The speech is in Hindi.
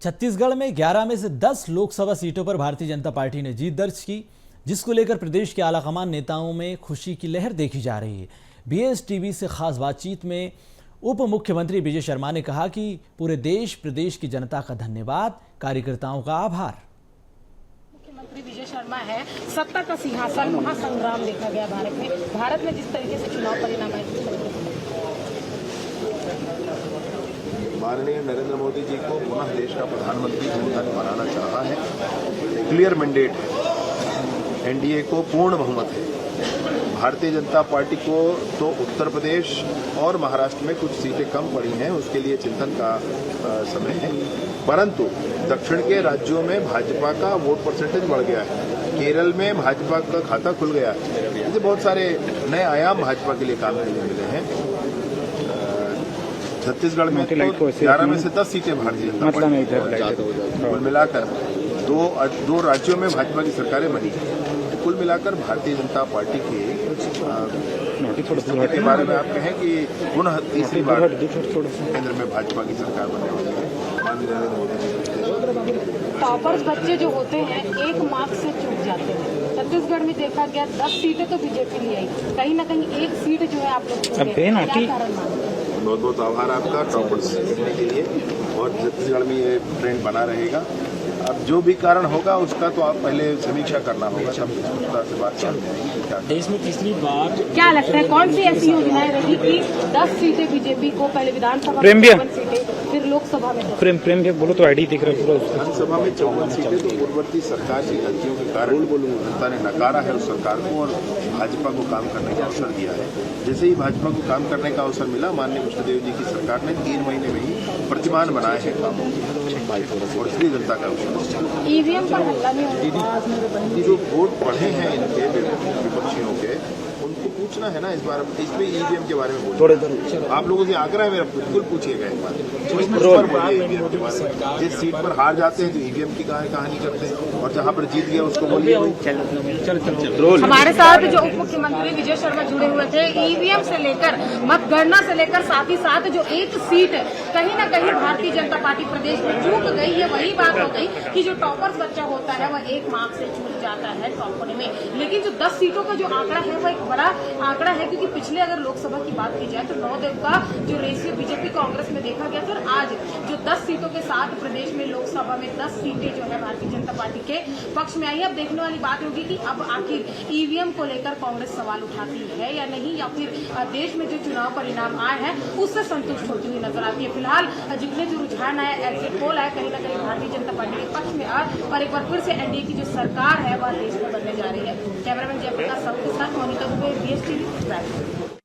छत्तीसगढ़ में 11 में से 10 लोकसभा सीटों पर भारतीय जनता पार्टी ने जीत दर्ज की, जिसको लेकर प्रदेश के आलाकमान नेताओं में खुशी की लहर देखी जा रही है। बीएस टीवी से खास बातचीत में उप मुख्यमंत्री विजय शर्मा ने कहा कि पूरे देश प्रदेश की जनता का धन्यवाद, कार्यकर्ताओं का आभार। मुख्यमंत्री विजय शर्मा है। सत्ता का सिंहासन महासंग्राम देखा गया भारत में जिस तरीके से चुनाव परिणाम है। माननीय नरेंद्र मोदी जी को पुनः देश का प्रधानमंत्री बनाना चाहा है। क्लियर मैंडेट है, एनडीए को पूर्ण बहुमत है। भारतीय जनता पार्टी को तो उत्तर प्रदेश और महाराष्ट्र में कुछ सीटें कम पड़ी हैं, उसके लिए चिंतन का समय है। परंतु दक्षिण के राज्यों में भाजपा का वोट परसेंटेज बढ़ गया है। केरल में भाजपा का खाता खुल गया है। ऐसे बहुत सारे नए आयाम भाजपा के लिए काम के लिए मिले हैं। छत्तीसगढ़ में तो 11 में से 10 सीटें भारतीय जनता पार्टी, कुल मिलाकर दो राज्यों में भाजपा की सरकारें बनी हैं। कुल मिलाकर भारतीय जनता पार्टी के बारे में आप कहें कि पुनः तीसरी बार केंद्र में भाजपा की सरकार बनने वाली है। माननीय नरेंद्र मोदी। टॉपर्स बच्चे जो होते हैं एक मार्क्स से चूक जाते हैं। छत्तीसगढ़ में देखा गया 10 सीटें तो बीजेपी ले आई, कहीं ना कहीं एक सीट जो है आप लोग बहुत बहुत आभार आपका टॉपर्स देने के लिए, और छत्तीसगढ़ में ये ट्रेंड बना रहेगा। अब जो भी कारण होगा उसका तो आप पहले समीक्षा करना होगा, सब स्पष्टता से बात करते हैं। देश में तीसरी बार क्या लगता है कौन सी ऐसी योजनाएं रही कि 10 सीटें बीजेपी को, पहले विधानसभा में 54 सीटें, फिर लोकसभा में प्रेम बोलो तो आईडी दिख रहा है पूरा। विधानसभा में 54 सीटें तो पूर्ववर्ती सरकार की गलतियों के कारण जनता ने नकारा है उस सरकार को, और भाजपा को काम करने का अवसर दिया है। जैसे ही भाजपा को काम करने का अवसर मिला, माननीय विष्णुदेव जी की सरकार ने 3 महीने में ही प्रतिमान बनाए हैं कामों और इसलिए जनता का अवसर। ईवीएम पर हल्ला नहीं होगा। जो वोट बढ़े हैं इनके विपक्षियों के, उनको पूछना है ना इस बार, इसमें ईवीएम के बारे में बोलिए। आप लोगों से आग्रह है मेरा, बिल्कुल पूछिएगा एक बार। जिस सीट पर हार जाते हैं तो ईवीएम की कहानी करते हैं, और जहां पर जीत गया उसको बोलिए। हमारे साथ जो उप मुख्यमंत्री विजय शर्मा जुड़े हुए थे, ईवीएम से लेकर मतगणना से लेकर साथ ही साथ जो एक सीट कहीं ना कहीं भारतीय जनता पार्टी प्रदेश में चूक गई है, वही बात हो गई कि जो टॉपर्स बच्चा होता है वह 1 मार्क्स से चूक जाता है टॉप होने में। लेकिन जो 10 सीटों का जो आंकड़ा है वह एक बड़ा आंकड़ा है, क्योंकि पिछले अगर लोकसभा की बात की जाए तो 9 का जो रेशियो बीजेपी कांग्रेस में देखा गया था, और आज जो 10 सीटों के साथ प्रदेश में लोकसभा में 10 सीटें जो है भारतीय जनता पार्टी के पक्ष में आई। अब देखने वाली बात होगी कि अब आखिर ईवीएम को लेकर कांग्रेस सवाल उठाती है या नहीं, या फिर देश में जो चुनाव परिणाम आए हैं उससे संतुष्ट होती हुई नजर आती है। फिलहाल जितने जो रुझान आए, एग्जिट पोल आए, कहीं ना कहीं भारतीय जनता पार्टी के पक्ष में आए, और एक बार फिर से एनडीए की जो सरकार है वह देश में बनने जा रही है। कैमरामैन जयप्रकाश साहू के साथ मोनिका दुबे, बीएस टीवी।